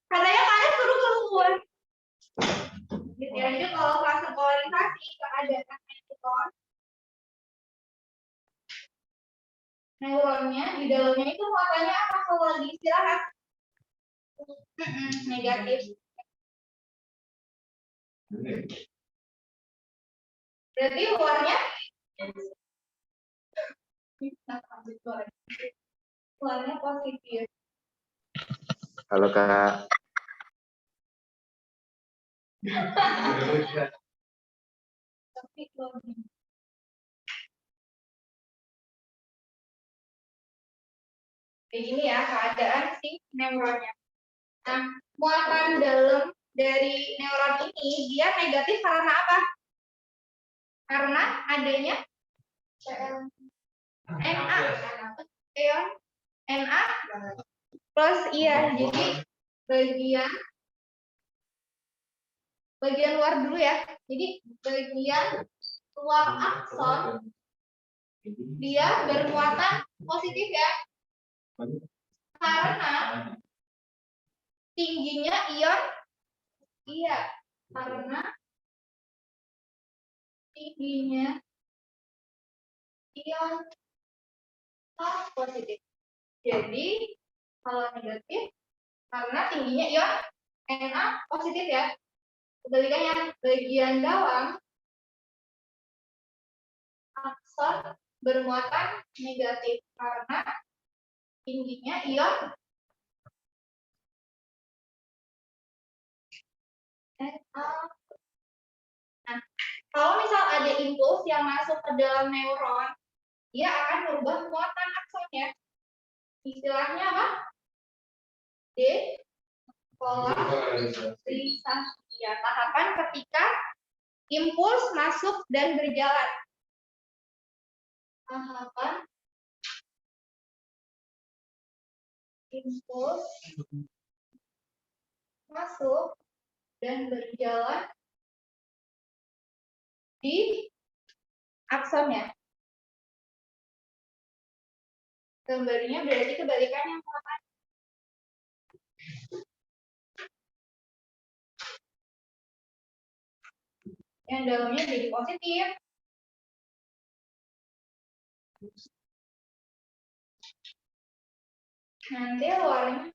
Katanya kalian suruh keluar. Gitu ya. Jadi kalau fase polarisasi keadaan neuronnya di dalamnya itu muatannya apa kalau lagi istirahat? Negatif. Berarti luarnya luarnya positif. Halo Kak. Tapi kayak gini ya keadaan si neuronnya. Nah, muatan dalam dari neuron ini dia negatif karena apa? Karena adanya Na, ion Na plus iya, jadi bagian luar dulu ya. Jadi bagian luar akson dia bermuatan positif ya. Karena tingginya ion karena tingginya ion positif. Jadi kalau negatif karena tingginya ion Na positif ya. Kebalikannya bagian dalam akson bermuatan negatif karena tingginya ion Na. Nah, kalau misal ada impuls yang masuk ke dalam neuron, dia akan merubah muatan aksonnya. Istilahnya apa? Depolarisasi. Ya, tahapan ketika impuls masuk dan berjalan. Tahapan impuls masuk dan berjalan di aksonnya. Gambarnya berarti kebalikannya apa? Yang dalamnya jadi positif. Nanti luarnya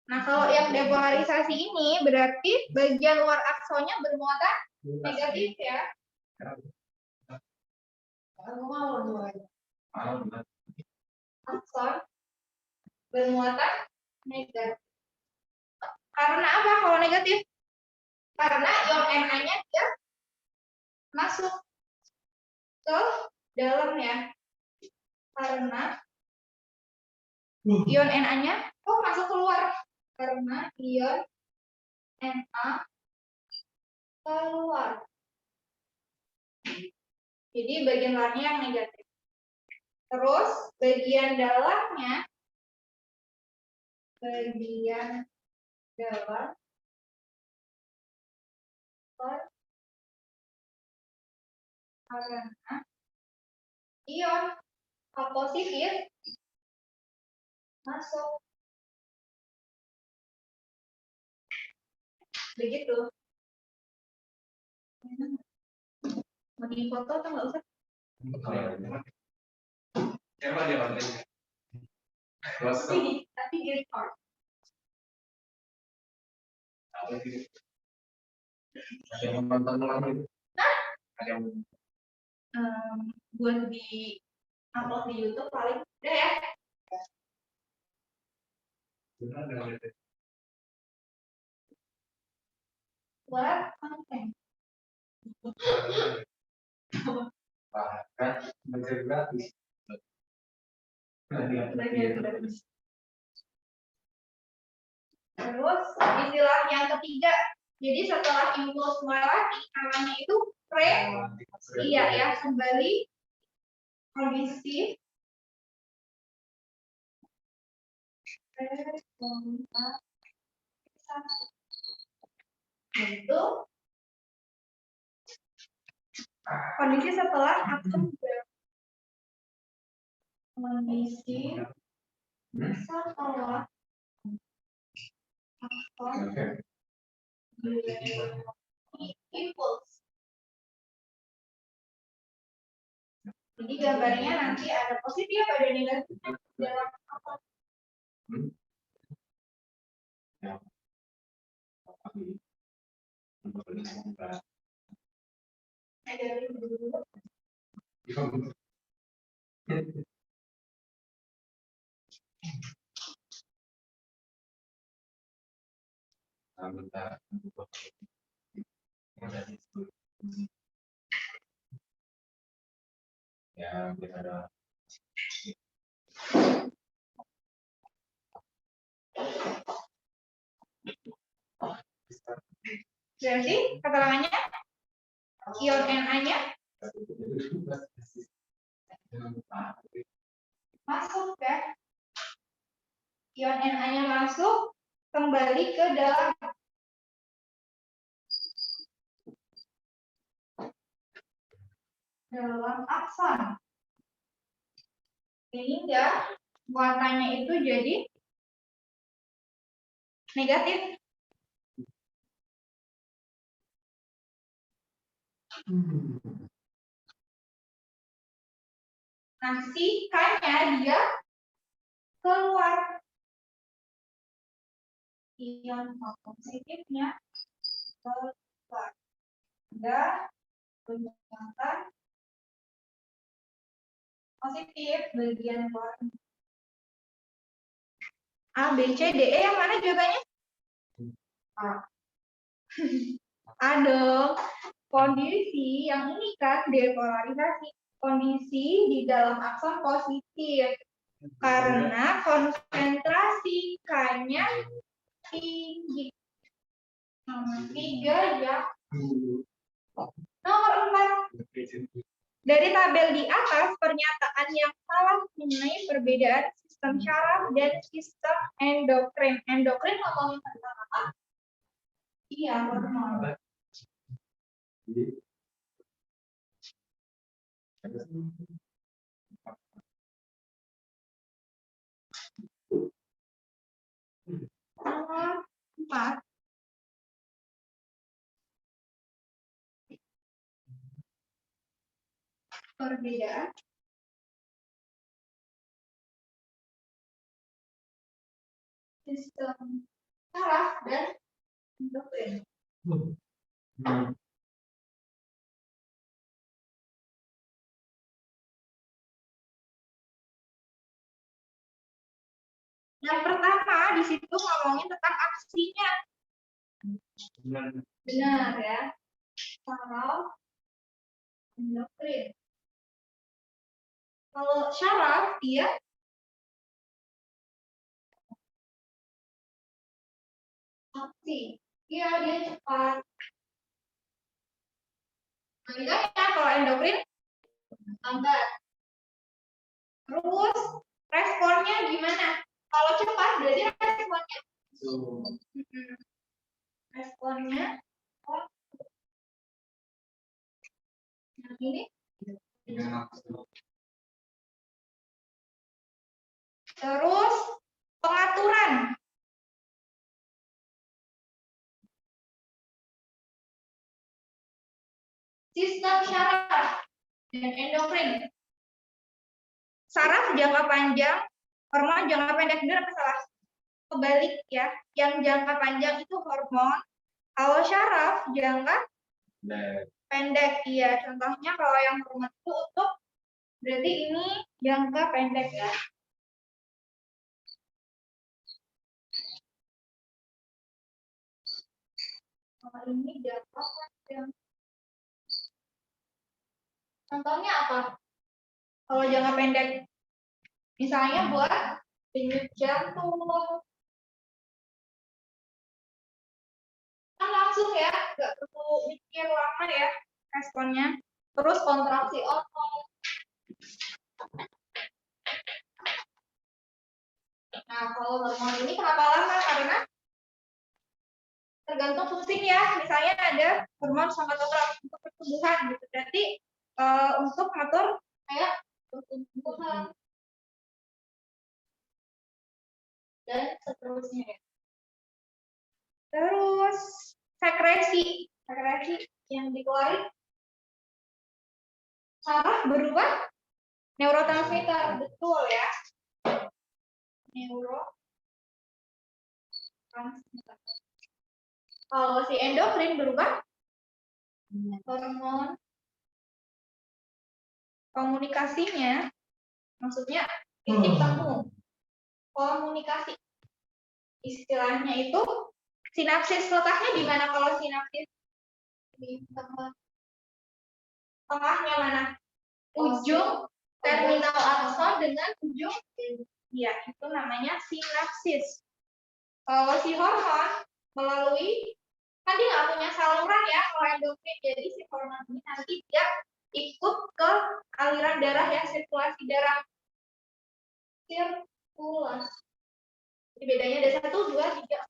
Nah, kalau yang depolarisasi ini berarti bagian luar aksonnya bermuatan negatif ya. Akson bermuatan negatif. Karena apa kalau negatif? Karena ion Na-nya dia masuk ke dalamnya. Karena ion Na-nya masuk keluar. Karena ion Na keluar. Jadi bagian luarnya yang negatif. Terus bagian dalamnya dalam karena ion positif masuk. Begitu. Mau di foto atau nggak usah? Tapi di record. Ada yang nonton lagi? Ada yang buat di upload di YouTube paling udah ya. Buat konten. Bahkan belajar gratis. Terus istilah yang ketiga, jadi setelah impuls melewati namanya itu iya ya, kembali kondisi itu kondisi setelah aksen kondisi setelah aksen impuls. Jadi gambarnya nanti ada positif, ada negatif dalam apa? Ya. Ada dulu. Ya, kita ada. Berarti keterangannya ion Na-nya masuk kan? Ion Na-nya masuk, kembali ke dalam akson. Sehingga muatannya itu jadi negatif. Nah, si K-nya dia keluar. Ion positifnya keluar. Ada penyebatan positif bagian luar. A, B, C, D, E yang mana jawabannya? A. A dong. Kondisi yang ini kan depolarisasi. Kondisi di dalam akson positif. Karena konsentrasi K-nya tinggi. Nomor 3 ya. Nomor 4. Dari tabel di atas, pernyataan yang salah mengenai perbedaan sistem syaraf dan sistem endokrin. Endokrin ngomongin tentang apa? Iya, hormon. Nomor 4. Perbedaan sistem saraf dan endokrin. Yang pertama di situ ngomongin tentang aksinya. Benar ya. Saraf endokrin. Kalau syaraf dia aksi. Iya, dia cepat. Makanya kalau endokrin lambat. Terus responnya gimana? Kalau cepat berarti responnya yang ini. Terus pengaturan. Sistem syaraf dan endokrin. Saraf jangka panjang, hormon jangka pendek. Benar apa salah? Kebalik ya. Yang jangka panjang itu hormon. Kalau syaraf jangka pendek. Iya, contohnya kalau yang hormon itu untuk berarti ini jangka pendek ya. Kalau ini jangka panjang. Contohnya apa? Kalau jangka pendek, misalnya buat denyut jantung, kan langsung ya, nggak perlu mikir lama ya responnya. Terus kontraksi otot. Nah, kalau hormon ini kenapa lama? Karena tergantung fungsinya ya. Misalnya ada hormon somatotrof untuk pertumbuhan gitu. Berarti untuk ngatur kayak pertumbuhan dan seterusnya ya. Terus sekresi yang dikeluarin saraf berubah neurotransmitter, betul ya. Neurotransmitter. Kalau si endokrin berubah hormon komunikasinya, maksudnya titik temu komunikasi. Istilahnya itu sinapsis. Letaknya di mana kalau sinapsis? Di tengahnya mana? Ujung terminal akson dengan ujung, ya itu namanya sinapsis. Kalau si hormon melalui, kan dia nggak punya saluran ya kalau endokrin, jadi si hormon ini nanti dia ikut ke aliran darah ya, sirkulasi darah. Sirkulasi. Jadi bedanya ada 1, 2, 3.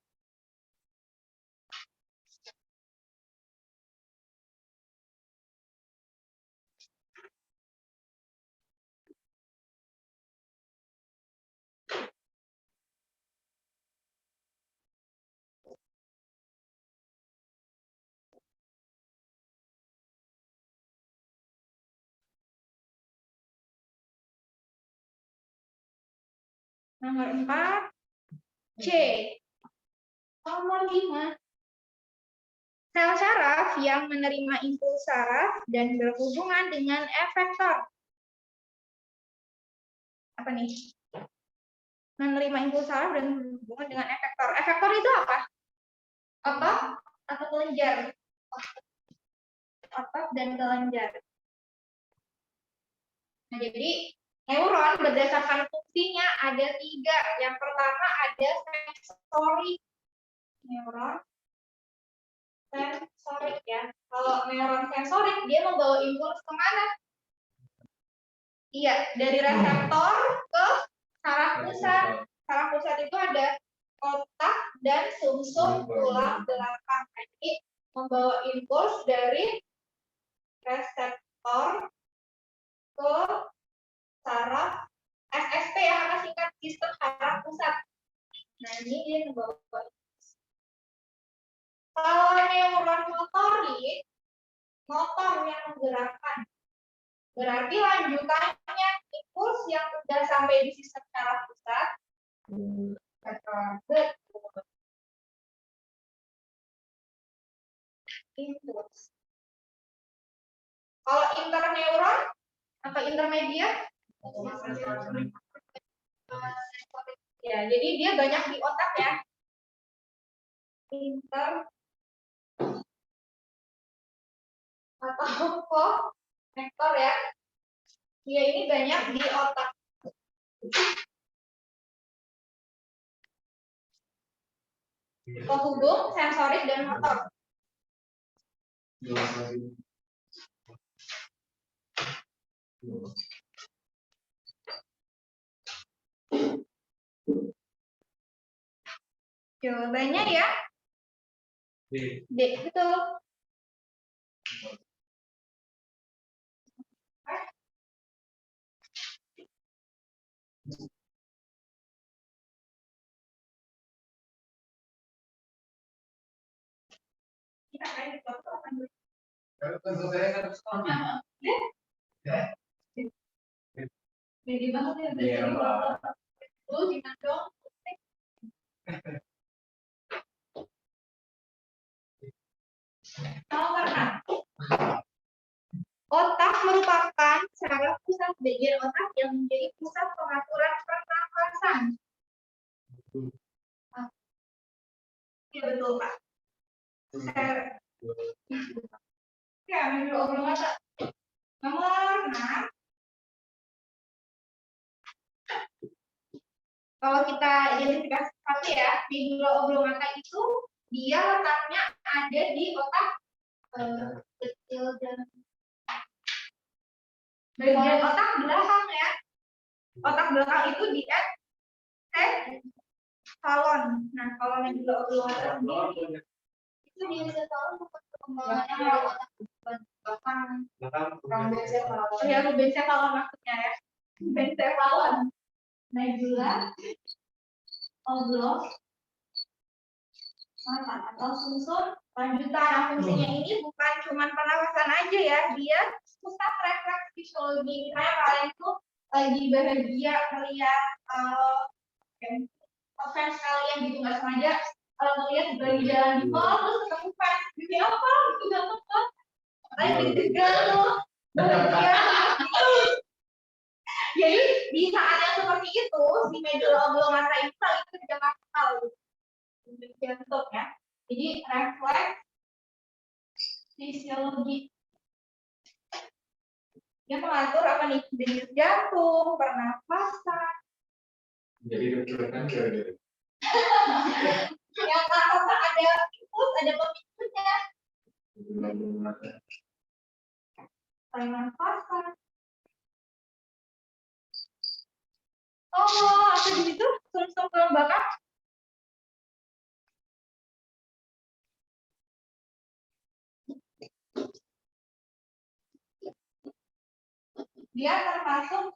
Nomor 4, C. Nomor 5. Sel saraf yang menerima impuls saraf dan berhubungan dengan efektor. Apa nih? Menerima impuls saraf dan berhubungan dengan efektor. Efektor itu apa? Otot atau kelenjar? Otot dan kelenjar. Nah, jadi neuron berdasarkan fungsinya ada 3. Yang pertama ada sensorik. Neuron sensorik ya. Kalau neuron sensorik dia membawa impuls kemana? Iya, dari reseptor ke saraf pusat. Saraf pusat itu ada otak dan sumsum tulang belakang. Jadi membawa impuls dari reseptor ke saraf SSP ya, kata singkat sistem saraf pusat. Nah, ini dia membawa. Kalau neuron motorik, motor yang menggerakkan. Berarti lanjutannya impuls yang sudah sampai di sistem saraf pusat. Impuls. Kalau interneuron atau intermedia? Ya, jadi dia banyak di otak ya. Inter atau konektor ya. Dia ini banyak di otak. Penghubung sensorik dan motor. Jawabannya ya D, betul. Kita kayak di foto akan jadi banget ya dari foto. Lu gimana dong? Nomor 6. Otak merupakan saraf pusat bagian otak yang menjadi pusat pengaturan pernapasan. Iya betul Pak. Ya, menurut mata. Nomor 6. Kalau kita identifikasi satu ya, medula oblongata itu dia letaknya ada di otak kecil dan bagian otak belakang ya. Otak belakang itu di encephalon. Nah, kalau medula oblongata sendiri itu di encephalon bukan perkembangannya dari otak belakang. Ya, bencephalon maksudnya ya. Bencephalon. Medula oblong mata atau sumsum lanjutan. Nah, fungsinya ini bukan cuma pernapasan aja ya, dia pusat refleks fisiologi. Misalnya kalian tuh lagi bahagia melihat fans kalian gitu nggak sengaja kalau melihat lagi jalan di mall terus ketemu fans gitu apa gitu ganteng kan, kayak deg-degan tuh bahagia. Jadi di saat yang seperti itu si medula oblongata itu lagi kerja maksimal jantung ya. Jadi refleks fisiologi dia mengatur apa nih, denyut jantung, pernapasan. Jadi kan kira-kira. Yang apa ada input, ada pemicunya. Pernapasan. Oh, apa di situ? Sumsum kelembapan. Dia termasuk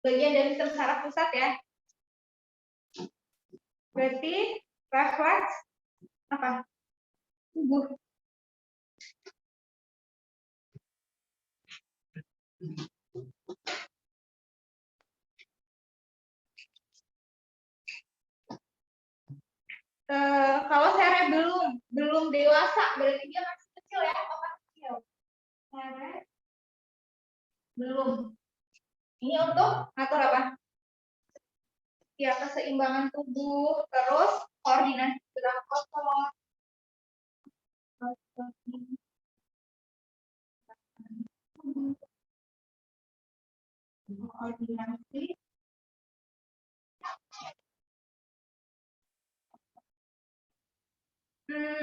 bagian dari sistem saraf pusat ya. Berarti refleks apa? Tubuh. Kalau sere belum dewasa, berarti dia masih kecil ya, otak kecil. Sere belum. Ini untuk ngatur apa? Ya, keseimbangan tubuh, terus koordinasi gerak otot. Koordinasi.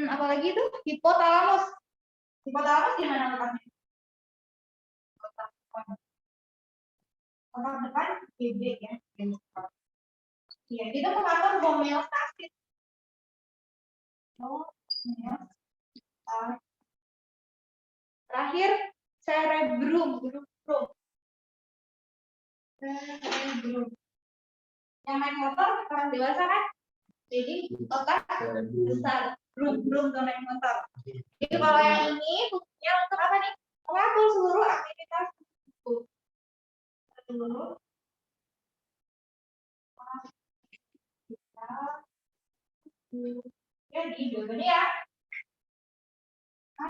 Apalagi itu hipotalamus. Hipotalamus di mana letaknya? Otak depan BB ya. Ya, itu mengatur homeostasis. Terakhir cerebrum. Cerebrum. Yang naik motor orang dewasa kan? Jadi otak besar. Brum tuh naik motor. Jadi kalau yang ini fungsinya untuk apa nih? Mengatur seluruh aktivitas tubuh. Seluruh jadi jawabannya ya.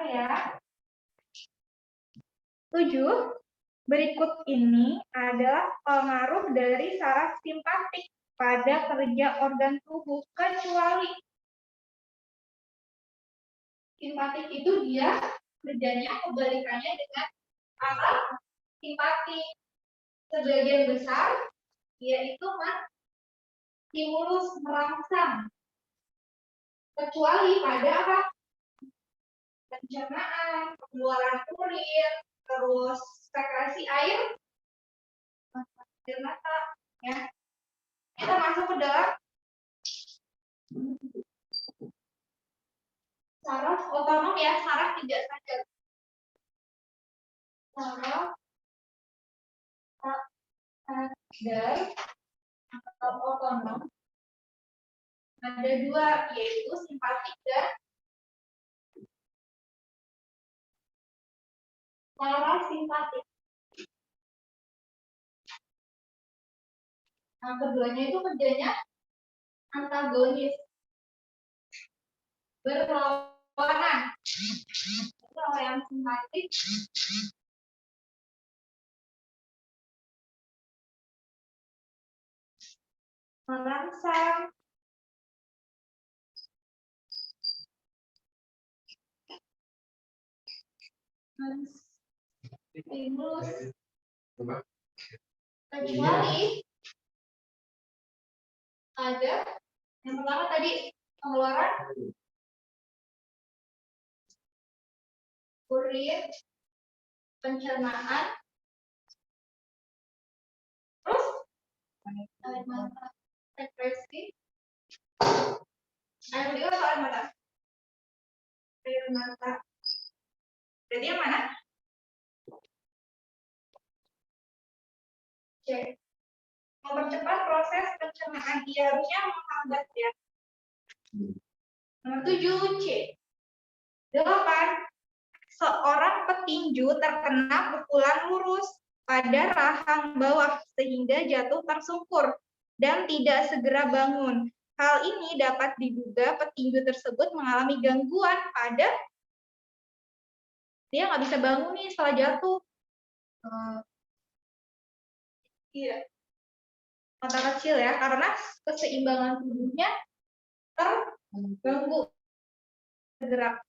Ya. 7. Berikut ini adalah pengaruh dari saraf simpatik pada kerja organ tubuh, kecuali simpatik itu dia kerjanya kebalikannya dengan apa? Simpatik. Sebagian besar yaitu stimulus merangsang, kecuali pada apa? Pencernaan, pengeluaran urin, terus sekresi air mata ya. Kita masuk ke dalam saraf otonom ya, saraf tidak sadar. Saraf sadar atau otonom ada dua, yaitu simpatik dan parasimpatik. Nah, keduanya itu kerjanya antagonis, berlawanan. Kalau yang simpatik merangsang, stimulus. Kecuali ada yang pertama tadi pengeluaran urin, pencernaan, terus air mata, ekspresi, air mata atau air mata? Air mata. Jadi yang mana? C. Mempercepat proses pencernaan, dia harusnya menghambat ya. Nomor 7 C. 8. Seorang petinju terkena pukulan lurus pada rahang bawah sehingga jatuh tersungkur dan tidak segera bangun. Hal ini dapat diduga petinju tersebut mengalami gangguan pada dia nggak bisa bangun nih setelah jatuh. Iya. Mata kecil ya, karena keseimbangan tubuhnya terganggu. Gerak.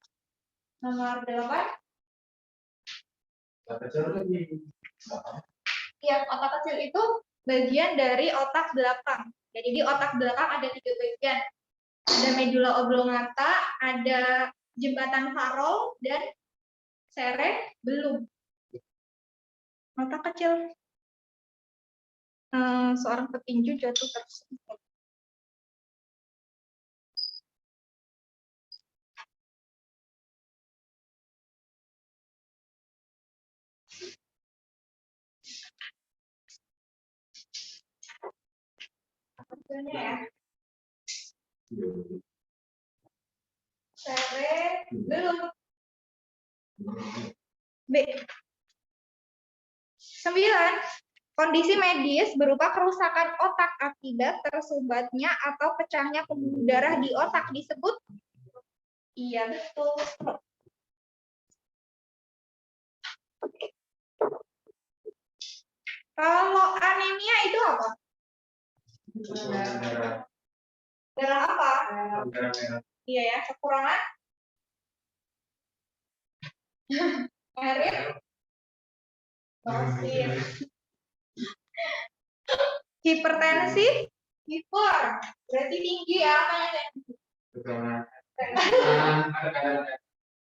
Nomor 8. Ya, otak kecil itu bagian dari otak belakang. Jadi di otak belakang ada 3 bagian. Ada medula oblongata, ada jembatan Farol, dan cerebellum. Otak kecil. Seorang petinju jatuh tersungkur. Hasilnya ya. Cerebellum. B. 9. Kondisi medis berupa kerusakan otak akibat tersumbatnya atau pecahnya pembuluh darah di otak disebut. Iya, betul. Kalau anemia itu apa? Darah apa? Iya ya, kekurangan air. Hipertensi, hiper, berarti tinggi ya, makanya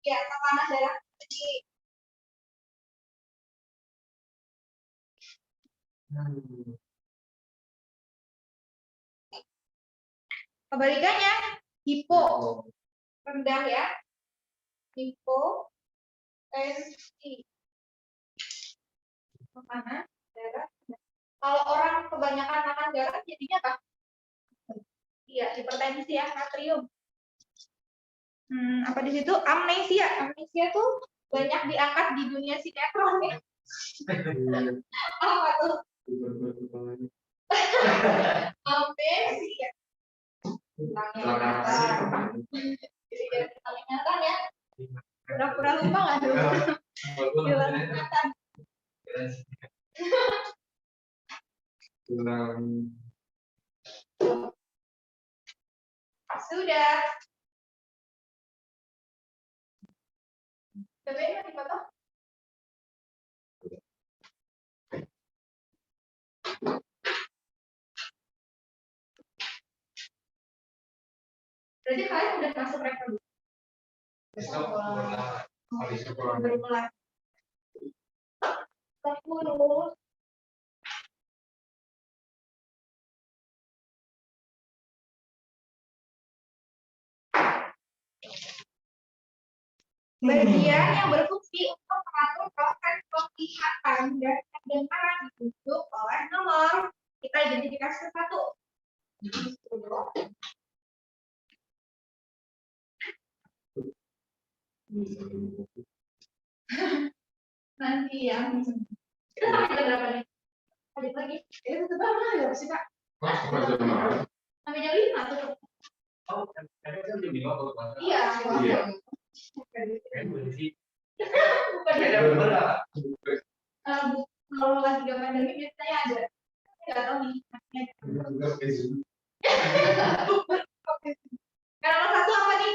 ya, tekanan darah tinggi. Kebalikannya, hipo, rendah ya, hipotensi, tekanan darah. Kalau orang kebanyakan makan garam jadinya apa? Iya, hipertensi ya, natrium. Apa di situ? Amnesia. Amnesia tuh banyak diangkat di dunia sinetron ya. Apa tuh? Amnesia. Jadi dari ingatan ya. Pura-pura lupa nggak dulu? Hilang ingatan. Sudah. Cobain lagi foto. Berarti kalian udah masuk reproduksi. Baru mulai. 10. Bagian yang berfungsi untuk mengatur proses penglihatan dan pendengaran ditunjuk oleh nomor. Kita identifikasi satu. Nanti ya. Kita sampai berapa nih? Balik lagi. Itu berapa ya sih Kak? Sampai jam 5 tuh. Oh, kan jam 5 Iya. Kalau lagi gak pandemi biasanya ada. Nggak tahu nih. Karena nomor 1 apa nih?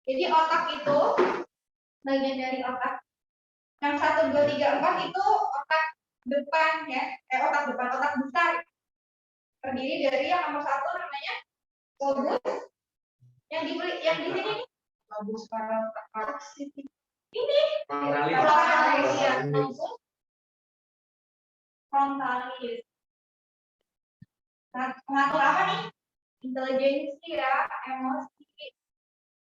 Jadi otak itu bagian dari otak Yang 1, 2, 3, 4 itu otak depan ya, otak depan, otak besar. Terdiri dari yang nomor 1 namanya lobus. Yang di sini nih lobus frontalis. Ini frontalis ya, lobus frontalis. Nah, mengatur apa nih? Intelijensi ya, emosi.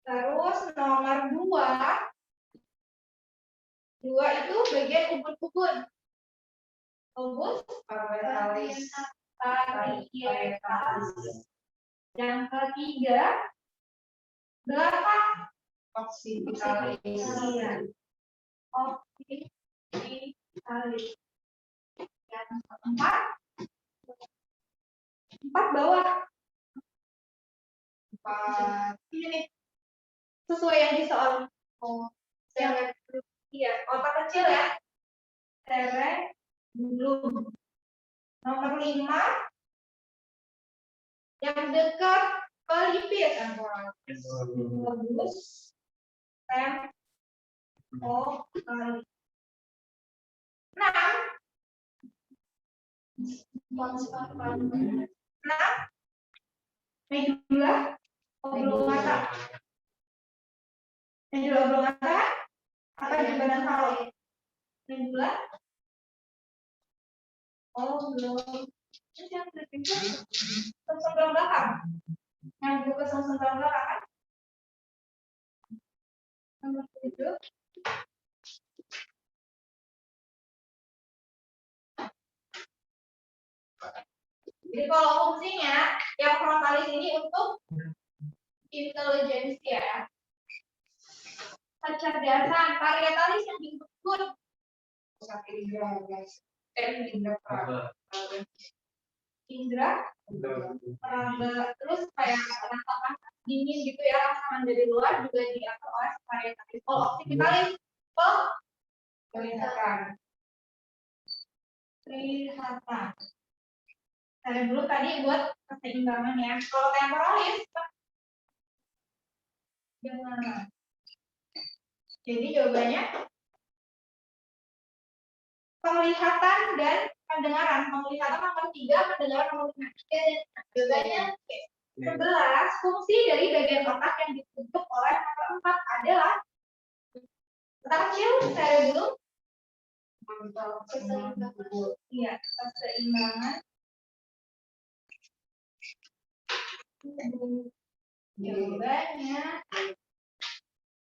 Terus nomor 2 itu bagian ubun-ubun. Lobus parietal. Yang ketiga belakang occipitalis. Occipitalis. Yang keempat bawah. Ini nih sesuai yang di soal. Yang iya, otak kecil ya. Cerebellum. Nomor 5 yang dekat pelipis lobus temporalis. 6 medula oblongata. Medula oblongata apa jembatan tahu? Medula oblongata. Sumsum tulang belakang. Yang buka sumsum tulang belakang kan? Nomor 7. Jadi kalau fungsinya yang frontalis ini untuk intelijensi ya. Kecerdasan, parietalis yang diikut. Indra, terus kayak rasa dingin gitu ya, rasa dari luar juga diatur oleh parietalis. Kalau occipitalis, kelihatan. Saya dulu tadi buat keseimbangan ya. Kalau temporalis, gimana? Jadi jawabannya penglihatan dan pendengaran. Penglihatan nomor 3, pendengaran nomor 5. Jawabannya 11. Fungsi dari bagian otak yang dibentuk oleh nomor 4 adalah otak kecil, cerebellum, keseimbangan. Iya, keseimbangan. Jawabannya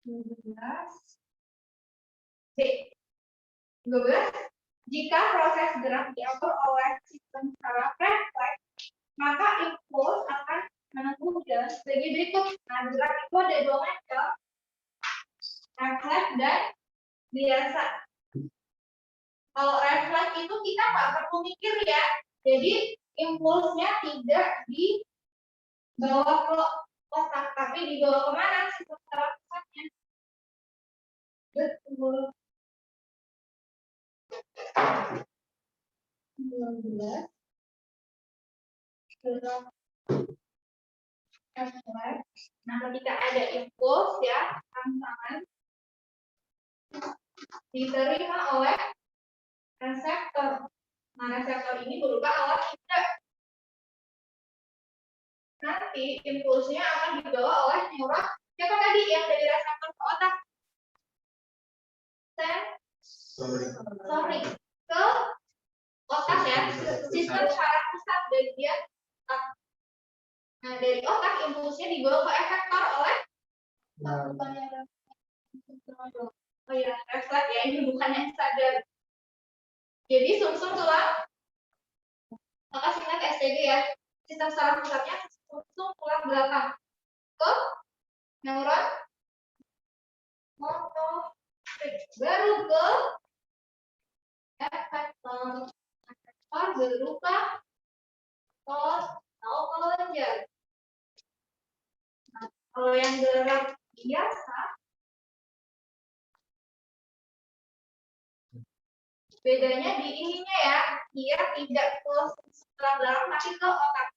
12. B. 12. Jika proses gerak diatur oleh sistem saraf refleks, maka impuls akan menempuh jalan sebagai berikut. Nah, gerak itu ada 2 macam, refleks dan biasa. Kalau refleks itu kita nggak perlu mikir ya, jadi impulsnya tidak dibawa ke otak, tapi dibawa kemana sistem saraf pusatnya. Betul. 12. Nah, ketika ada impuls ya, rangsangan diterima oleh reseptor. Nah, reseptor ini berupa alat indera. Nanti impulsnya akan dibawa oleh neuron. Siapa tadi yang dari reseptor ke otak? Sorry, ke otak ya, sistem saraf pusat bagian otak. Nah, dari otak impulsnya dibawa ke efektor oleh oh ya, refleks ya, ini bukan yang sadar. Jadi sumsum tulang, maka singkat STG ya, sistem saraf pusatnya sumsum tulang belakang ke neuron motorik, baru ke efektor berupa kelenjar. Nah, kalau yang gerak biasa bedanya di ininya ya, dia tidak ke tulang belakang tapi ke otak.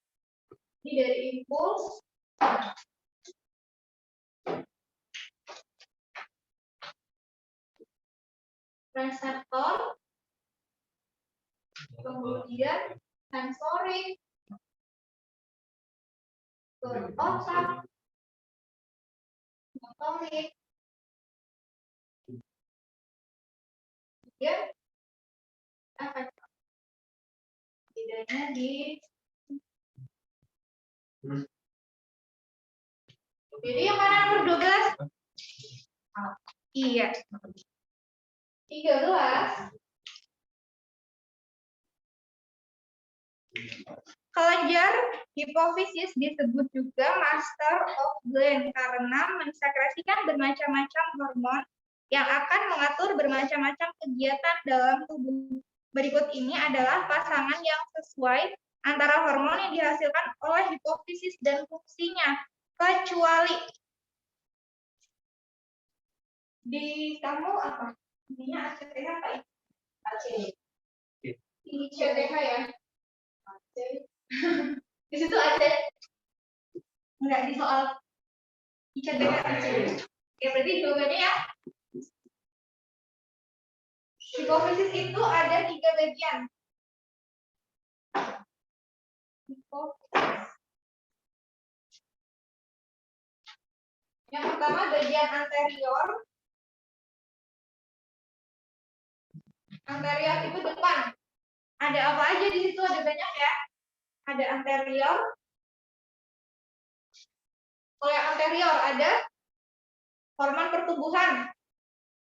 Ini dari impuls reseptor, kemudian sensorik, ke otak, motorik, kemudian efek. Bedanya di jadi yang mana nomor 12? Iya. 13. Kelenjar hipofisis disebut juga master of gland karena mensekresikan bermacam-macam hormon yang akan mengatur bermacam-macam kegiatan dalam tubuh. Berikut ini adalah pasangan yang sesuai antara hormon yang dihasilkan oleh hipofisis dan fungsinya, kecuali di kamu apa? Ininya ACTH apa ya? AC. Ini CTH ya? AC. Di situ ada enggak di soal ICTH AC. Ya berarti jawabannya ya. Hipofisis itu ada 3 bagian. Hipofisis. Yang pertama bagian anterior. Anterior itu depan. Ada apa aja di situ? Ada banyak ya. Ada anterior. Kalau yang anterior ada hormon pertumbuhan.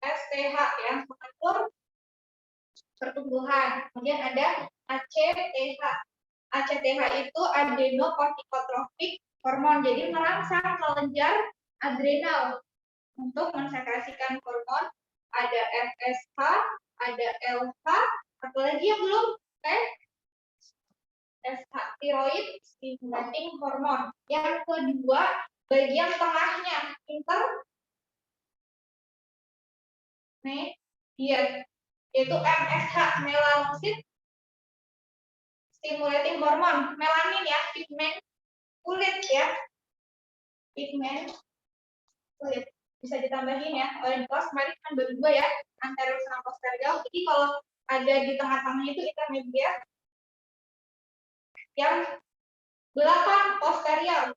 STH yang mengatur pertumbuhan. Kemudian ada ACTH. ACTH itu adenocorticotropic hormon. Jadi merangsang kelenjar adrenal untuk mensekresikan hormon. Ada FSH, ada LH, apalagi yang belum SH, thyroid stimulating hormon. Yang kedua, bagian tengahnya intermediate, yaitu MSH, melanocyte stimulating hormon. Melanin ya, pigmen kulit ya. Pigmen kulit. Bisa ditambahin ya. Oleh di kelas kemarin kan baru 2 ya, anterior sama posterior. Jadi kalau ada di tengah-tengah itu intermediate. Yang belakang posterior,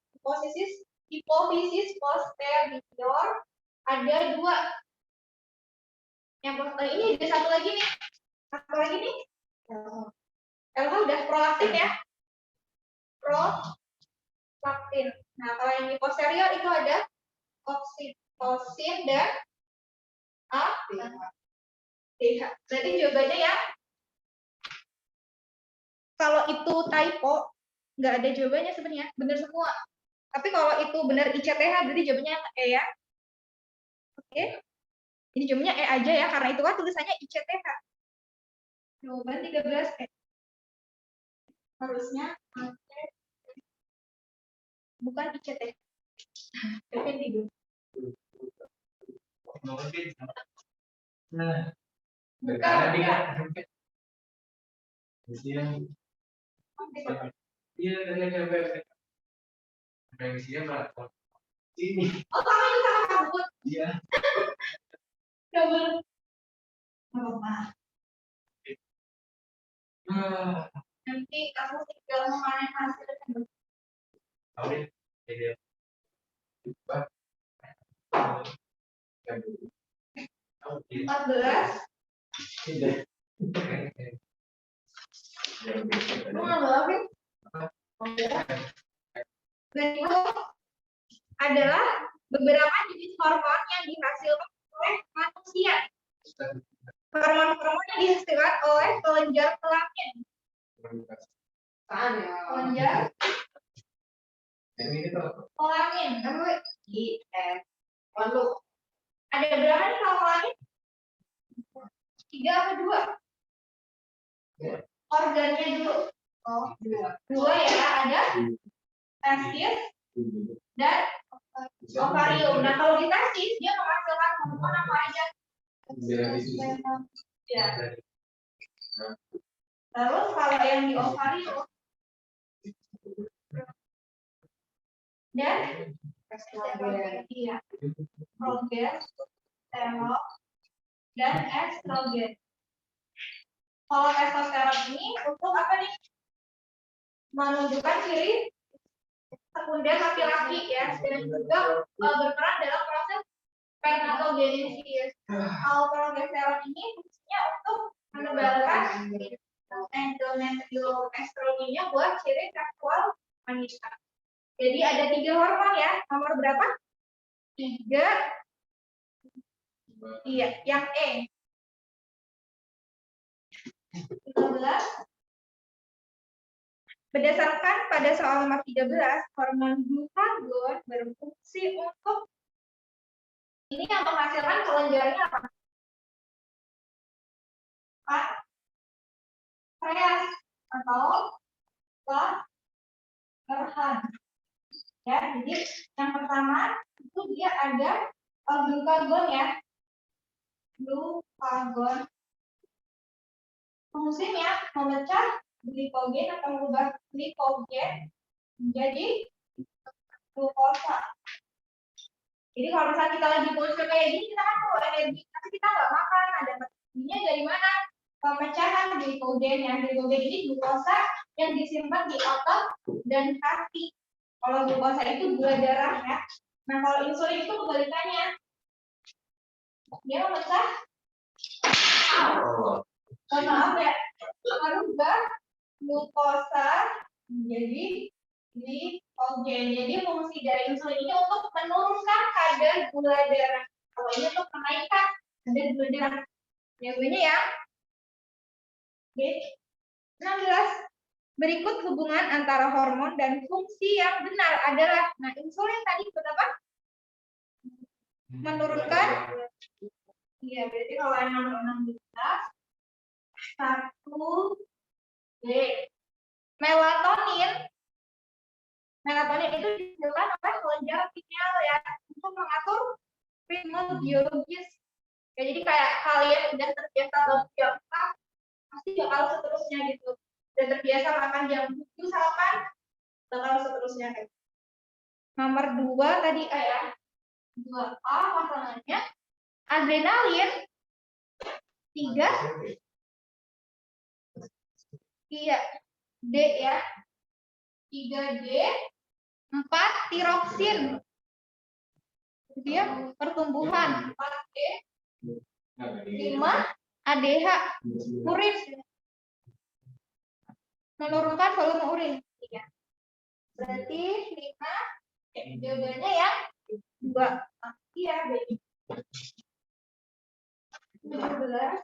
hipofisis posterior ada 2. Yang ini ada satu lagi nih. Satu lagi nih. LH udah prolaktin ya. Prolaktin. Nah, kalau yang di posterior itu ada oksitosin dan DH. Berarti jawabannya ya. Kalau itu typo, nggak ada jawabannya sebenarnya. Benar semua. Tapi kalau itu benar ICTH, berarti jawabannya E ya. Oke. Ini jawabannya E aja ya, karena itu kan tulisannya ICTH. Jawaban 13 E. Harusnya bukan ICTH. Tapi tidur. Nah, bukan. Iya, ini. Oh, kamu itu sama kabut. Iya. Double. Apa? Nanti kamu tinggal memanen hasilnya. Oke. 14. Dan itu adalah beberapa jenis hormon yang dihasilkan oleh manusia. Hormon-hormon yang dihasilkan oleh kelenjar kelamin. Kelenjar kelamin. Ada berapa nih kalau kelamin? 3 atau 2? Organnya dulu. Oh, 2 ya. Ada testis dan ovarium. Nah, kalau di testis dia menghasilkan hormon apa aja? Ya. Lalu kalau yang di ovarium dan iya, progesterone dan estrogen. Kalau testosteron ini untuk apa nih? Menunjukkan ciri sekunder laki-laki ya, dan juga berperan dalam proses spermatogenesis. Kalau progesteron ini fungsinya untuk menebalkan endometrioestrogennya buat ciri seksual wanita. Jadi ada 3 hormon ya. Nomor berapa? 3. Iya, yang E. 13. Berdasarkan pada soal nomor 13, hormon glukagon berfungsi untuk ini yang menghasilkan kelenjarnya apa? Pankreas atau Langerhans. Ya, jadi yang pertama itu dia ada glukagon ya. Glukagon. Fungsinya memecah glikogen atau mengubah glikogen menjadi glukosa. Jadi kalau misalnya kita lagi bosan kayak gini, kita kan perlu energi, tapi kita nggak makan, ada energinya dari mana? Pemecahan glikogen ya. Glikogen ini glukosa yang disimpan di otot dan hati. Kalau glukosa itu gula darah ya. Nah kalau insulin itu kebalikannya, dia memecah maaf ya, merubah glukosa menjadi glikogen. Jadi fungsi dari insulin ini untuk menurunkan kadar gula darah. Kalau ini untuk menaikkan kadar gula darah. Jawabannya ya. Oke. 16. Berikut hubungan antara hormon dan fungsi yang benar adalah, nah insulin tadi berapa? Menurunkan. Iya, berarti kalau yang nomor 16 1 B. Melatonin itu dihasilkan oleh kelenjar pineal ya untuk mengatur ritme biologis. Ya, jadi kayak kalian udah terbiasa bangun jam 4, pasti bakal seterusnya gitu. Udah terbiasa makan jam 7 sarapan, bakal seterusnya kayak. Nomor 2 tadi ya. 2A pasangannya adrenalin. 3 iya D ya. 3D. 4 tiroksin. Dia pertumbuhan. 4D. 5 ADH urin. Menurunkan volume urin. Iya. Berarti 5 jawabannya yang 2. Iya, baik. 17.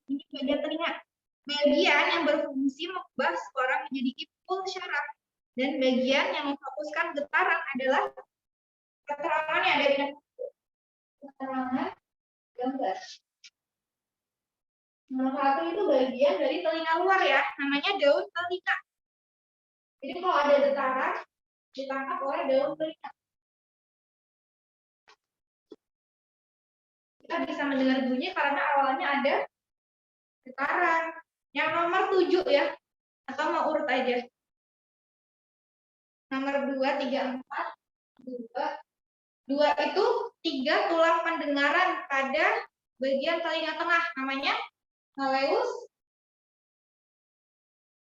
Ini bagian telinga. Bagian yang berfungsi mengubah suara menjadi ipul syaraf. Dan bagian yang memfokuskan getaran adalah keterangannya ada di keterangan gambar. Nomor 1 itu bagian dari telinga luar ya, namanya daun telinga. Jadi kalau ada getaran, ditangkap oleh daun telinga. Kita bisa mendengar bunyi karena awalnya ada getaran. Yang nomor 7 ya, atau mau urut aja. Nomor 2, 3, 4. 2 itu 3 tulang pendengaran pada bagian telinga tengah, namanya malleus,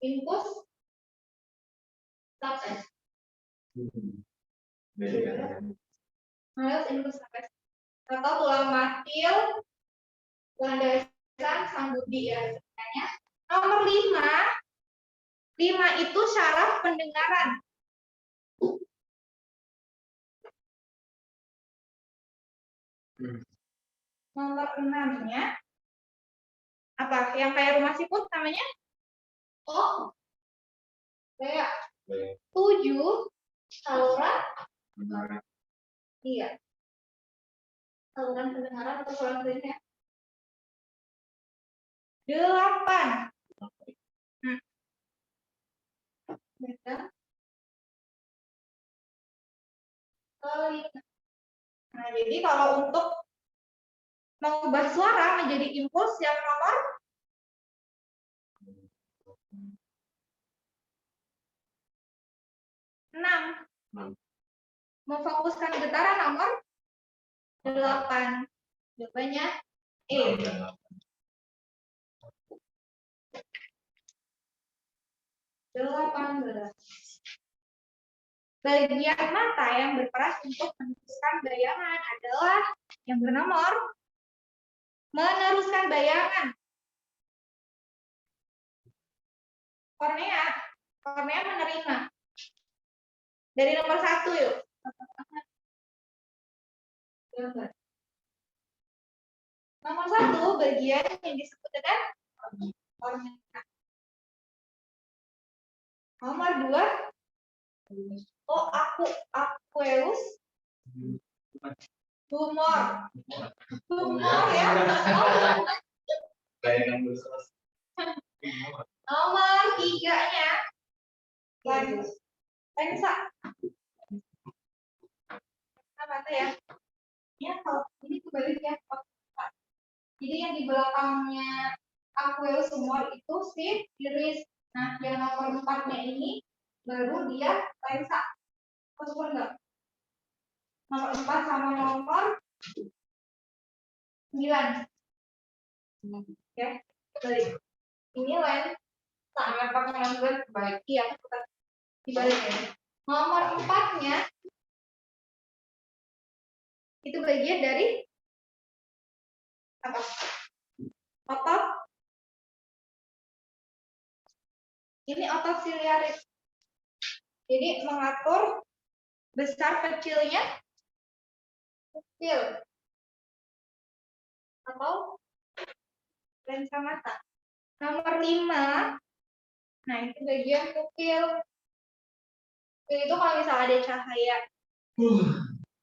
infus, stapes. Malleus, infus, stapes. Atau tulang matil, landasan, sambudi ya sebenarnya. Nomor 5 itu syaraf pendengaran. Nomor 6-nya apa? Yang kayak rumah siput namanya? Oh, kayak 7 saluran. Iya. Saluran pendengaran atau saluran telinga. 8. Nah, jadi kalau untuk mengubah suara menjadi impuls yang nomor 6. Memfokuskan getaran nomor 8. Jawabannya E. 18. Bagian mata yang berperan untuk meneruskan bayangan adalah yang bernomor meneruskan bayangan. Kornea. Kornea menerima. Dari nomor 1 yuk. Nomor 1 bagian yang disebut dengan kornea. Nomor 2 aqueous humor. Humor ya. Nomor 3-nya lensa. Apa ya? Ya, kalau ini kebalik ya. Jadi yang di belakangnya aqueous humor itu si iris. Nah, yang nomor 4-nya ini baru dia lensa. Betul enggak? Nomor 4 sama nomor 9. Ya, balik. Ini lensa. Nah, pakai nomor baik. Iya, dibalik ya. Nomor 4-nya itu bagian dari apa? Otot. Ini otot siliaris. Jadi mengatur besar kecilnya pupil atau lensa mata. Nomor 5, nah itu bagian pupil. Pupil itu kalau misalnya ada cahaya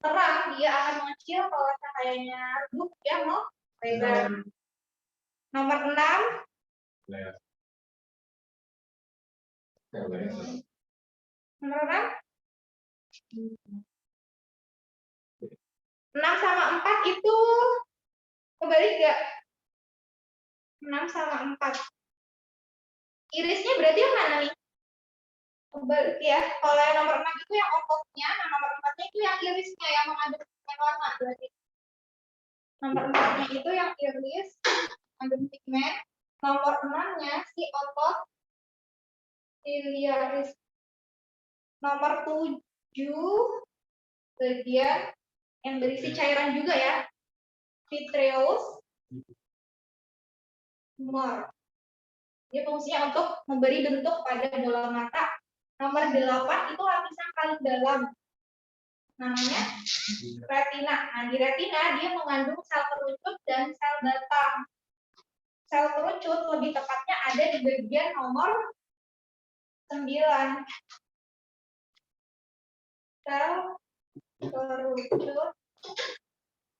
terang, dia akan mengecil. Kalau cahayanya redup, dia mau lebar. Nomor 6, nomor 6, 6 sama 4 itu kebalik gak? 6 sama 4. Irisnya berarti yang mana nih? Kebalik ya. Kalau yang nomor 6 itu yang ototnya, nah nomor 4-nya itu yang irisnya yang mengandung warna berarti. Nomor 4-nya itu yang iris mengandung pigmen. Nomor 6-nya si otot siliaris. Nomor 7 bagian yang berisi cairan juga ya. Vitreous humor. Dia fungsinya untuk memberi bentuk pada bola mata. Nomor 8 itu lapisan paling dalam. Namanya retina. Nah, di retina dia mengandung sel kerucut dan sel batang. Sel kerucut lebih tepatnya ada di bagian nomor 9. Sel kerucut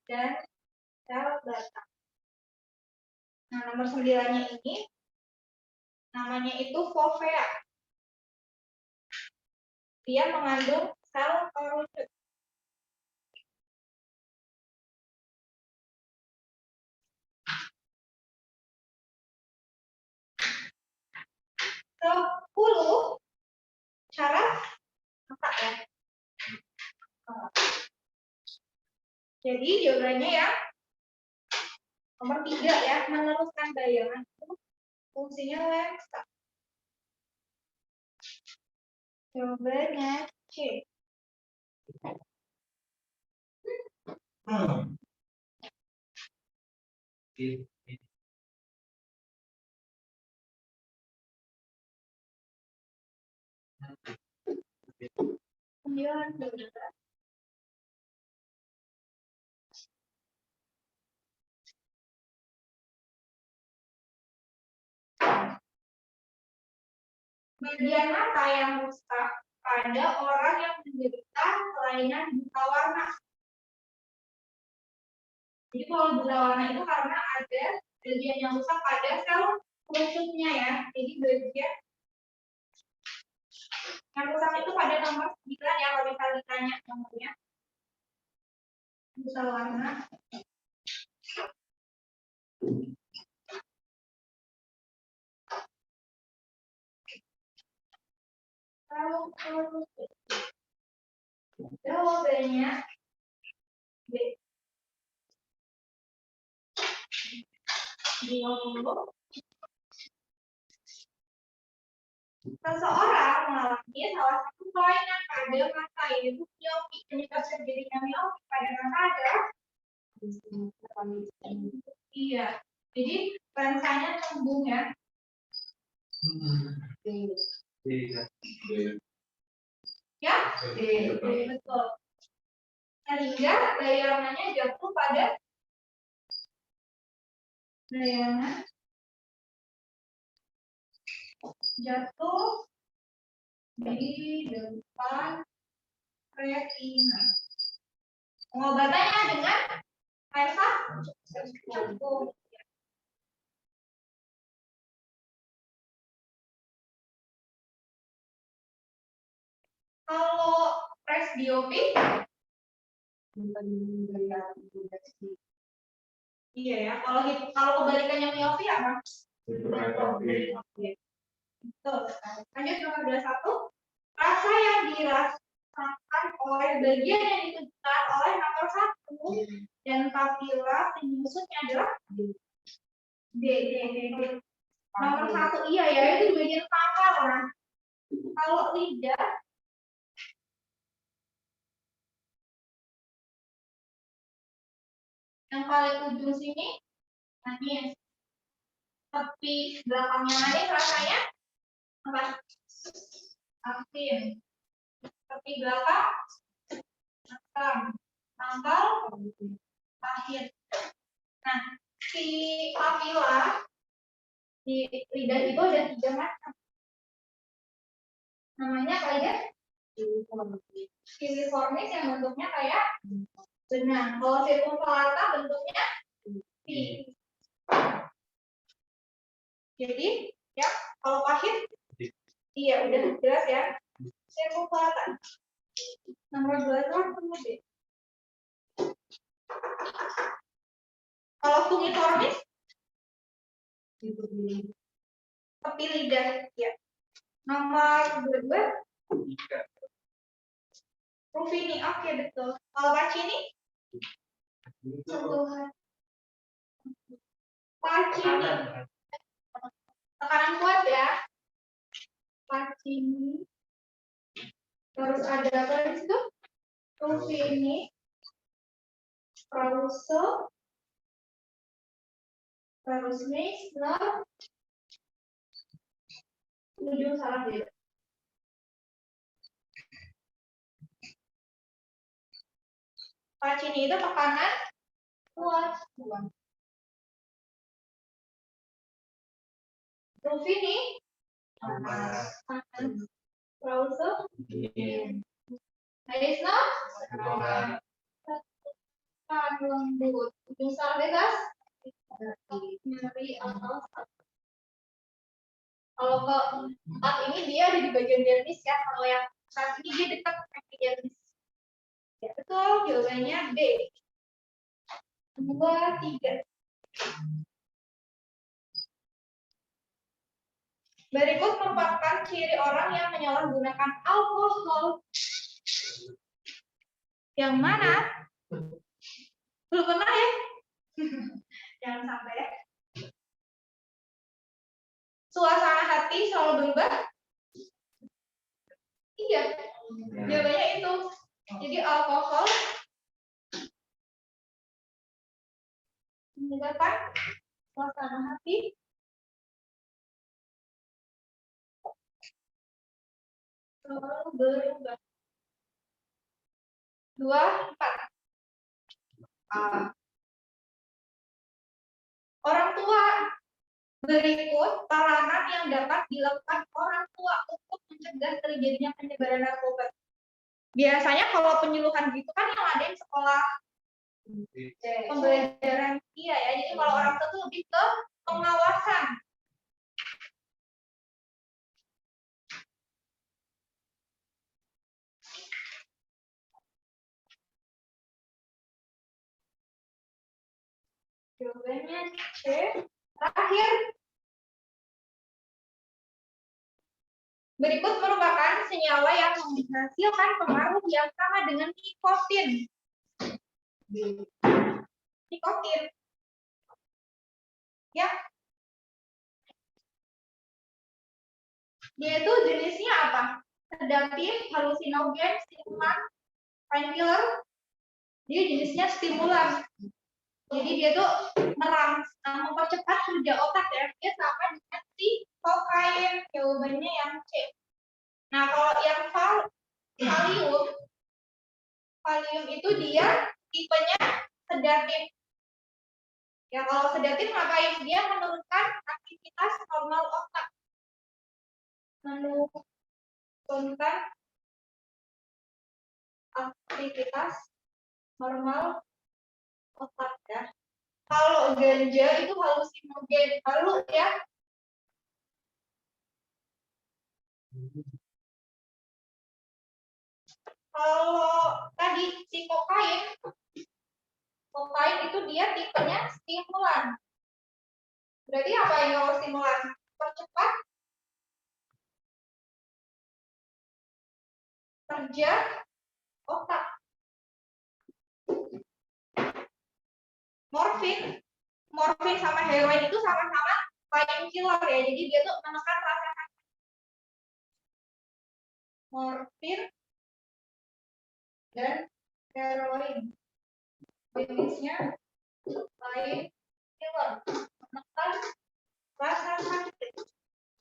dan sel batang. Nah, nomor 9-nya ini namanya itu fovea. Dia mengandung sel kerucut. Sepuluh syarat mata ya. Jadi jawabannya ya nomor 3 ya, meneruskan bayangan itu fungsinya lensa. Jawabannya C. Kemudian bagian mata yang rusak pada orang yang menderita kelainan buta warna. Jadi kalau buta warna itu karena ada bagian yang rusak pada sel kerucutnya ya. Jadi bagian yang rusak itu pada nomor 9 ya, kalau misalnya ditanya nomornya. Buta warna. Jawabannya B. 20. Seseorang mengalami salah satu kelainan pada mata, yaitu miopi. Penyebab terjadinya miopi pada mata adalah iya. Jadi lensanya cembung ya. Ya, betul. Sehingga bayangannya jatuh pada bayangan jatuh di depan retina. Pengobatannya dengan lensa cembung. Kalau presbiopi, iya ya. Kalau kebalikannya miopi apa? Betul. Lanjut nomor 21. Rasa yang dirasakan oleh bagian yang ditujukan oleh nomor 1 dan papila penyusutnya adalah D. Nomor 1 iya ya, itu di bagian pangkal kan. Kalau lidah yang paling ujung sini manis. Tepi belakangnya manis rasanya apa? Asin. Tepi belakang asam. Pangkal pahit. Nah, si papila di lidah itu ada 3 macam. Namanya kayak filiformis yang bentuknya kayak benang. Kalau circumflata bentuknya V. Jadi ya kalau pahit iya udah jelas ya. Circumflata. Nomor 2 kemudian. Kalau fungiformis tepi lidah ya. Nomor 2 Rufini, oke betul. Kalau Pacini sentuhan. Pacini tekanan kuat ya. Pacini. Terus ada apa di situ? Rufini, Krause, terus Meissner, ujung salah deh. Pacini itu tekanan kuat. Rufini, Krause, Meissner, lembut. Ujung salah bebas. Nyeri atau kalau keempat ini dia ada di bagian dermis ya. Kalau yang saat ini dia dekat ke epidermis. Ya betul, jawabannya B. 2, 3. Berikut merupakan ciri orang yang menyalahgunakan alkohol. Yang mana? Belum pernah ya? Jangan sampai ya. Suasana hati selalu berubah? Iya. Jawabannya itu. Jadi alkohol menyebabkan suasana hati selalu berubah. 2, 4. Orang tua. Berikut peranan yang dapat dilakukan orang tua untuk mencegah terjadinya penyebaran narkoba. Biasanya kalau penyuluhan gitu kan yang ada di sekolah pembelajaran iya ya. Jadi kalau orang tua itu lebih ke pengawasan. Jawabannya Jawabannya C. Terakhir, berikut merupakan senyawa yang menghasilkan pengaruh yang sama dengan nikotin. Nikotin. Ya. Dia itu jenisnya apa? Sedatif, halusinogen, stimulan, painkiller. Dia jenisnya stimulan. Jadi dia tuh mempercepat kerja otak ya. Dia sama dengan si kokain. Jawabannya yang C. Nah, kalau yang valium itu dia tipenya sedatif. Ya, kalau sedatif ngapain? Dia menurunkan aktivitas normal otak. Menurunkan aktivitas normal otak ya. Kalau ganja itu halusinogen, halu ya. Kalau tadi si kokain itu dia tipenya stimulan. Berarti apa yang kalau stimulan? Percepat kerja otak. Morfin sama heroin itu sama-sama painkiller ya. Jadi dia tuh menekan rasa sakit. Morfin dan heroin jenisnya painkiller, menekan rasa sakit.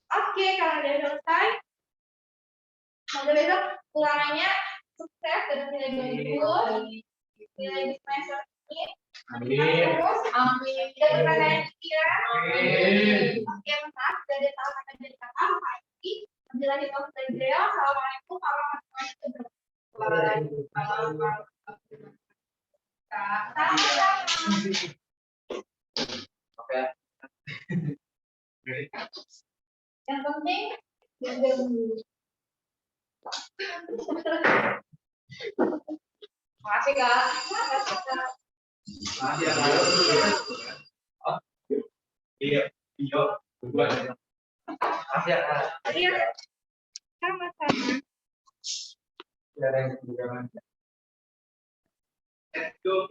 Oke, kalau udah selesai, semoga besok ulangannya sukses dan nilai bagus. Nilai di semester ini. Terus, amin. Dan pertanyaan ya. Oke, maaf, sudah ada salah kata dari kata. Lagi, menjalani tahun Andrea. Assalamualaikum warahmatullahi wabarakatuh. Oke. Yang penting jaga dulu. Makasih Kak. Makasih ya Kak. Oh. Iya, dua. Makasih ya Kak. Iya. Sama-sama. Ya, yang kedua. Let's go.